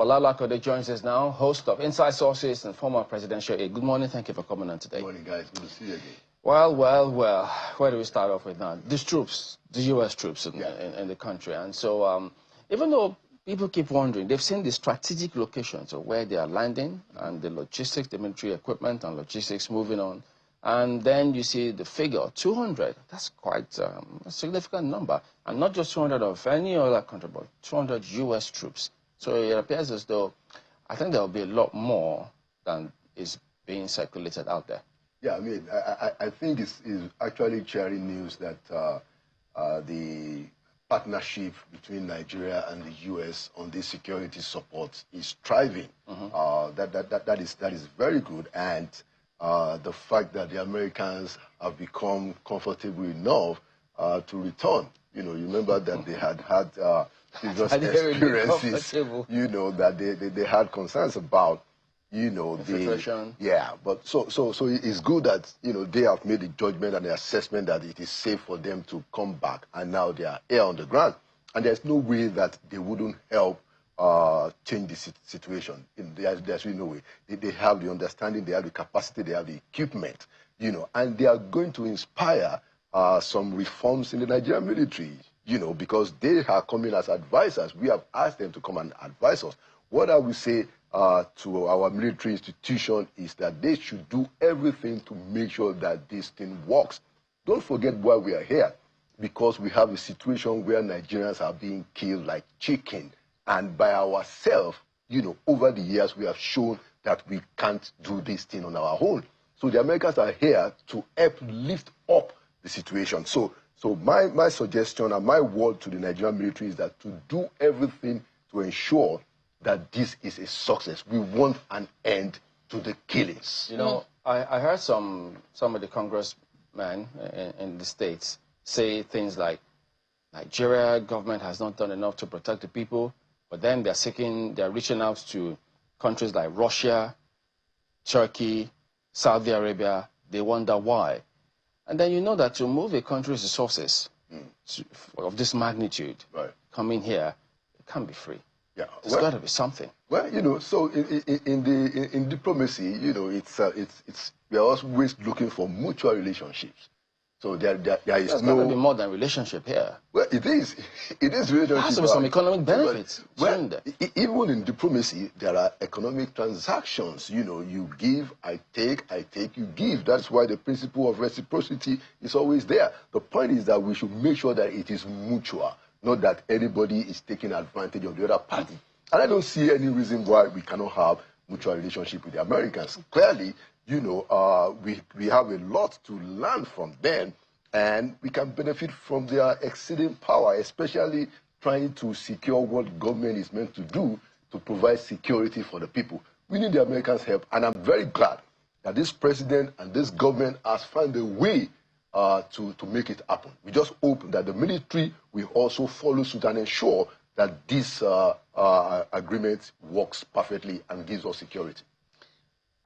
Laolu joins us now, host of Inside Sources and former presidential aide. Good morning, thank you for coming on today. Good morning, guys. Good to see you again. Well, where do we start off with now? These troops, the U.S. troops in the country. And so even though people keep wondering, they've seen the strategic locations of where they are landing and the logistics, the military equipment and logistics moving on. And then you see the figure, 200. That's quite a significant number. And not just 200 of any other country, but 200 U.S. troops. So it appears as though I think there will be a lot more than is being circulated out there. Yeah, I mean, I think it's actually cheering news that the partnership between Nigeria and the U.S. on this security support is thriving. That is very good. And the fact that the Americans have become comfortable enough to return. You know, you remember that they had previous experiences, you know, that they had concerns about, you know, but so it's good that, you know, they have made the judgment and the assessment that it is safe for them to come back, and now they are here on the ground, and there's no way that they wouldn't help change the situation. There's really no way. They have the understanding, they have the capacity, they have the equipment, you know, and they are going to inspire some reforms in the Nigerian military, you know, because they are coming as advisors. We have asked them to come and advise us. What I will say to our military institution is that they should do everything to make sure that this thing works. Don't forget why we are here, because we have a situation where Nigerians are being killed like chicken. And by ourselves, you know, over the years, we have shown that we can't do this thing on our own. So the Americans are here to help lift up the situation. So my suggestion and my word to the Nigerian military is that to do everything to ensure that this is a success. We want an end to the killings. You know, I heard some of the congressmen in the States say things like, Nigeria government has not done enough to protect the people, but then they're reaching out to countries like Russia, Turkey, Saudi Arabia. They wonder why. And then you know that to move a country's resources of this magnitude coming here, it can't be free. Yeah, there's got to be something. Well, you know, so in diplomacy, you know, we are always looking for mutual relationships. So there is There's got to be more than relationship here. Well, it is relationship. There has to be some economic benefits. Well, even in diplomacy, there are economic transactions. You know, you give, I take, you give. That's why the principle of reciprocity is always there. The point is that we should make sure that it is mutual, not that anybody is taking advantage of the other party. And I don't see any reason why we cannot have mutual relationship with the Americans. Clearly, you know, we have a lot to learn from them, and we can benefit from their exceeding power, especially trying to secure what government is meant to do to provide security for the people. We need the Americans' help, and I'm very glad that this president and this government has found a way to make it happen. We just hope that the military will also follow suit and ensure that this agreement works perfectly and gives us security.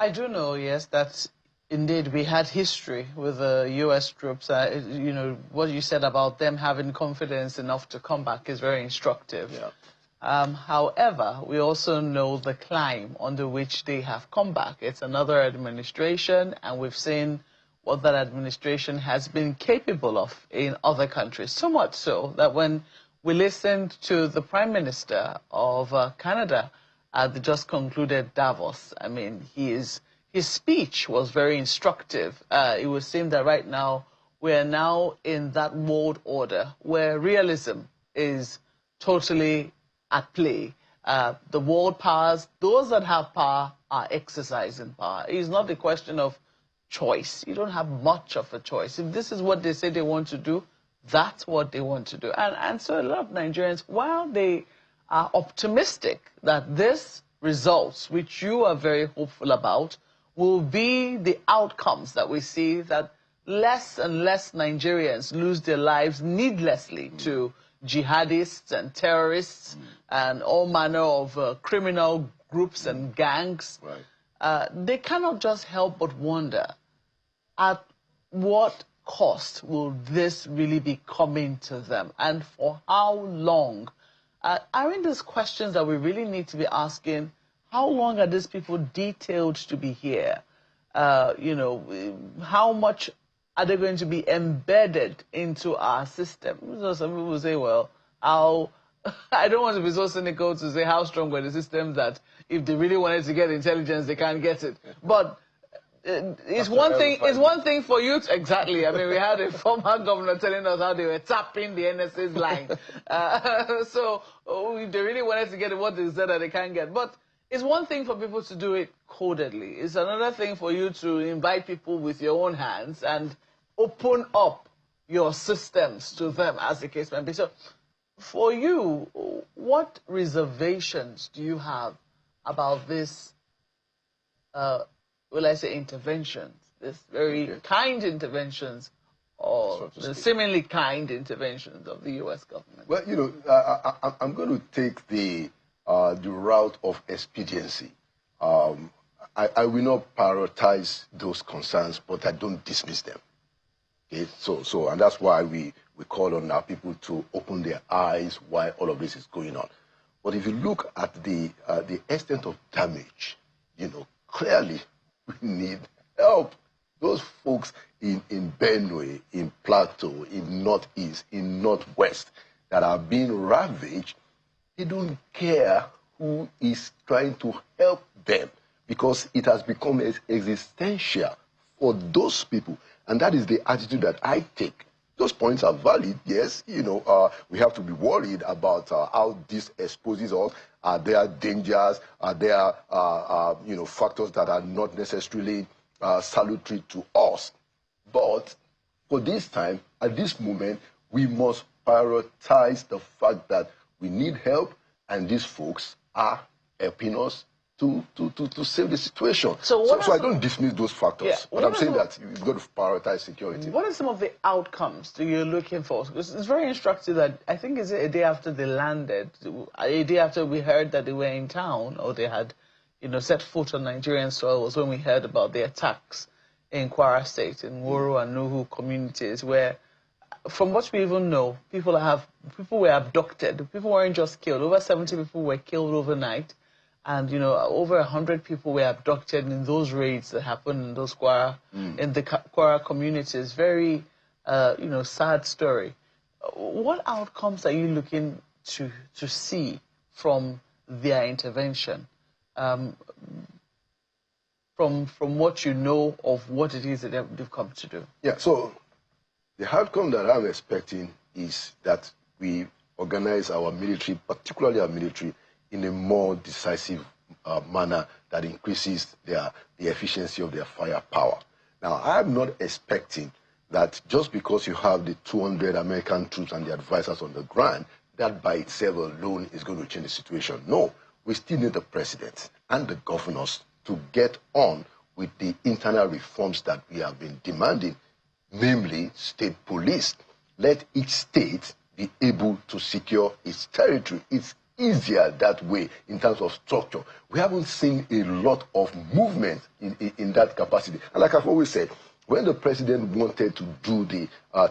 I do know, yes, that indeed we had history with the U.S. troops. You know, what you said about them having confidence enough to come back is very instructive. Yeah. However, we also know the climb under which they have come back. It's another administration, and we've seen what that administration has been capable of in other countries. So much so that when we listened to the Prime Minister of Canada at the just concluded Davos, I mean, his speech was very instructive. It would seem that right now we are now in that world order where realism is totally at play. The world powers, those that have power, are exercising power. It's not a question of choice. You don't have much of a choice. If this is what they say they want to do, that's what they want to do. And so a lot of Nigerians, while they are optimistic that this results, which you are very hopeful about, will be the outcomes that we see, that less and less Nigerians lose their lives needlessly to jihadists and terrorists and all manner of criminal groups and gangs. They cannot just help but wonder, at what cost will this really be coming to them, and for how long Aren't these questions that we really need to be asking? How long are these people detailed to be here? You know, how much are they going to be embedded into our system? So some people say, well, how... I don't want to be so cynical to say how strong were the systems that if they really wanted to get intelligence, they can't get it. But it's one thing. It's one thing for you to, exactly. I mean, we had a former governor telling us how they were tapping the NSA's line. So if they really wanted to get what they said that they can't get. But it's one thing for people to do it codedly. It's another thing for you to invite people with your own hands and open up your systems to them, as the case may be. So, for you, what reservations do you have about this, will I say, interventions, this very kind interventions, or the seemingly kind interventions of the U.S. government? Well, you know, I'm going to take the route of expediency. I will not prioritize those concerns, but I don't dismiss them. Okay? So, and that's why we call on our people to open their eyes while all of this is going on. But if you look at the extent of damage, you know, clearly we need help. Those folks in Benue, in Plateau, in Northeast, in Northwest that are being ravaged, they don't care who is trying to help them because it has become existential for those people. And that is the attitude that I take. Those points are valid, yes. You know, we have to be worried about how this exposes us. Are there dangers? Are there, you know, factors that are not necessarily salutary to us? But for this time, at this moment, we must prioritize the fact that we need help, and these folks are helping us to save the situation. So I don't dismiss those factors, yeah, but I'm saying that you've got to prioritize security. What are some of the outcomes that you're looking for? Because it's very instructive that, I think it's a day after they landed, a day after we heard that they were in town, or they had, you know, set foot on Nigerian soil, was when we heard about the attacks in Kwara State, in Woro and Nuhu communities, where, from what we even know, people were abducted. People weren't just killed. Over 70 people were killed overnight. And, you know, over 100 people were abducted in those raids that happened in those in the Kwara communities. Very, you know, sad story. What outcomes are you looking to see from their intervention? From what you know of what it is that they've come to do? Yeah, so the outcome that I'm expecting is that we organize our military, particularly our military, in a more decisive manner that increases the efficiency of their firepower. Now, I'm not expecting that just because you have the 200 American troops and the advisors on the ground, that by itself alone is going to change the situation. No, we still need the president and the governors to get on with the internal reforms that we have been demanding, namely state police. Let each state be able to secure its territory. It's easier that way in terms of structure. We haven't seen a lot of movement in that capacity. And like I've always said, when the president wanted to do the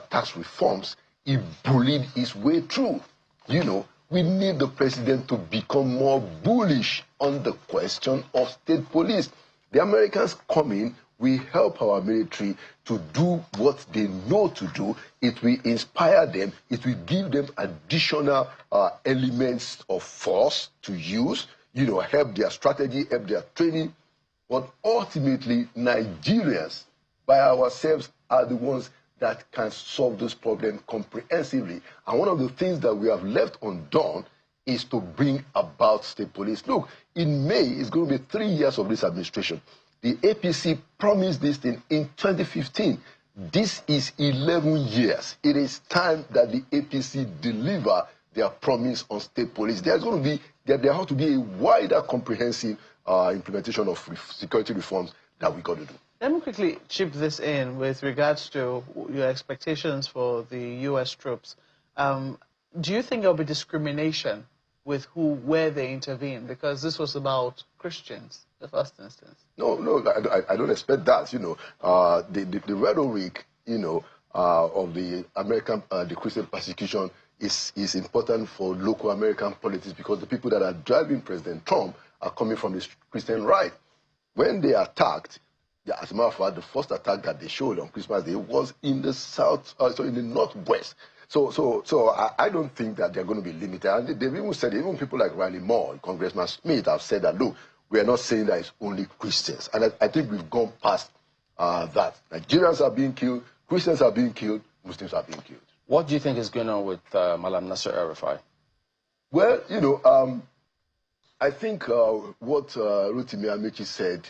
tax reforms, he bullied his way through. You know, we need the president to become more bullish on the question of state police. The Americans come in, we help our military to do what they know to do. It will inspire them. It will give them additional elements of force to use, you know, help their strategy, help their training. But ultimately, Nigerians by ourselves are the ones that can solve this problem comprehensively. And one of the things that we have left undone is to bring about state police. Look, in May, it's going to be 3 years of this administration. The APC promised this thing in 2015. This is 11 years. It is time that the APC deliver their promise on state police. There has to be a wider, comprehensive implementation of security reforms that we got to do. Let me quickly chip this in with regards to your expectations for the U.S. troops. Do you think there will be discrimination with where they intervene? Because this was about Christians, the first instance. No, I don't expect that. You know, the rhetoric, you know, of the American, the Christian persecution is important for local American politics because the people that are driving President Trump are coming from the Christian right. When they attacked, as a matter of fact, the first attack that they showed on Christmas Day was in the in the northwest. So I don't think that they're going to be limited. And they've even said, even people like Riley Moore, Congressman Smith have said that, look, we are not saying that it's only Christians. And I think we've gone past that. Nigerians are being killed, Christians are being killed, Muslims are being killed. What do you think is going on with Malam Nasser El-Rufai? Well, you know, I think what Rotimi Amechi said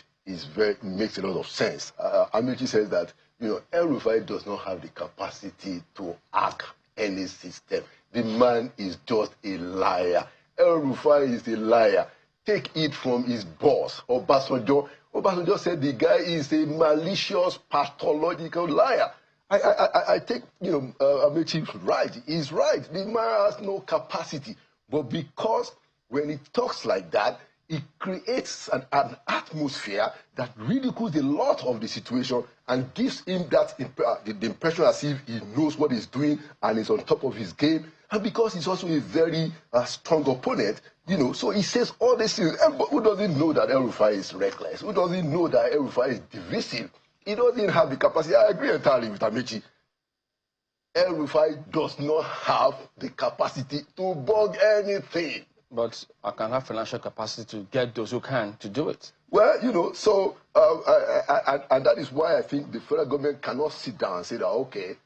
makes a lot of sense. Amechi says that, you know, El-Rufai does not have the capacity to hack any system. The man is just a liar. El-Rufai is a liar. Take it from his boss, Obasanjo. Obasanjo said the guy is a malicious, pathological liar. I take, you know, Amechi's right. He's right. The man has no capacity. But because when he talks like that, it creates an atmosphere that ridicules a lot of the situation and gives him that the impression as if he knows what he's doing and is on top of his game. And because he's also a very strong opponent, you know, so he says all these things. Who doesn't know that El-Rufai is reckless? Who doesn't know that El-Rufai is divisive? He doesn't have the capacity. I agree entirely with Amechi. El-Rufai does not have the capacity to bug anything. But I can have financial capacity to get those who can to do it. Well, you know, so, and that is why I think the federal government cannot sit down and say that, okay,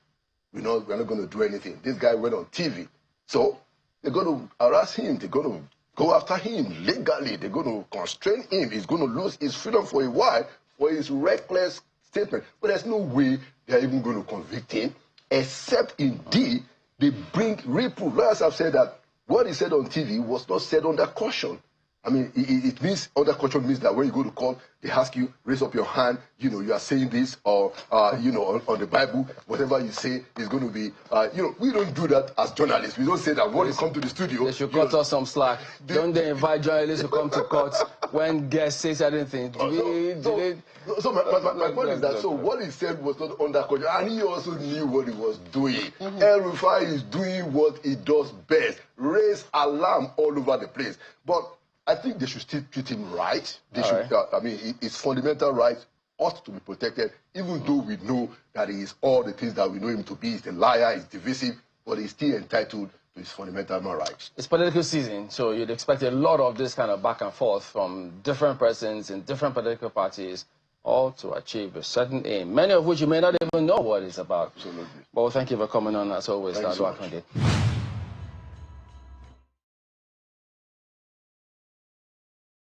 we're not going to do anything. This guy went on TV. So they're going to harass him. They're going to go after him legally. They're going to constrain him. He's going to lose his freedom for a while for his reckless statement. But there's no way they're even going to convict him, except indeed they bring reproof. Lawyers have said that what he said on TV was not said under caution. I mean, it means, under caution means that when you go to court, they ask you, raise up your hand, you know, you are saying this, or, you know, on the Bible, whatever you say is going to be, you know, we don't do that as journalists. We don't say that when you come to the studio. They should cut us some slack. Don't they invite journalists to come to court when guests say certain things? So my point is that, so what he said was not under caution, and he also knew what he was doing. El-Rufai is doing what he does best, raise alarm all over the place. But I think they should still treat him right. They should. I mean, his fundamental rights ought to be protected, even though we know that he is all the things that we know him to be. He's a liar, he's divisive, but he's still entitled to his fundamental rights. It's political season, so you'd expect a lot of this kind of back and forth from different persons in different political parties, all to achieve a certain aim, many of which you may not even know what it's about. Absolutely. Well, thank you for coming on as always. Thank you so much.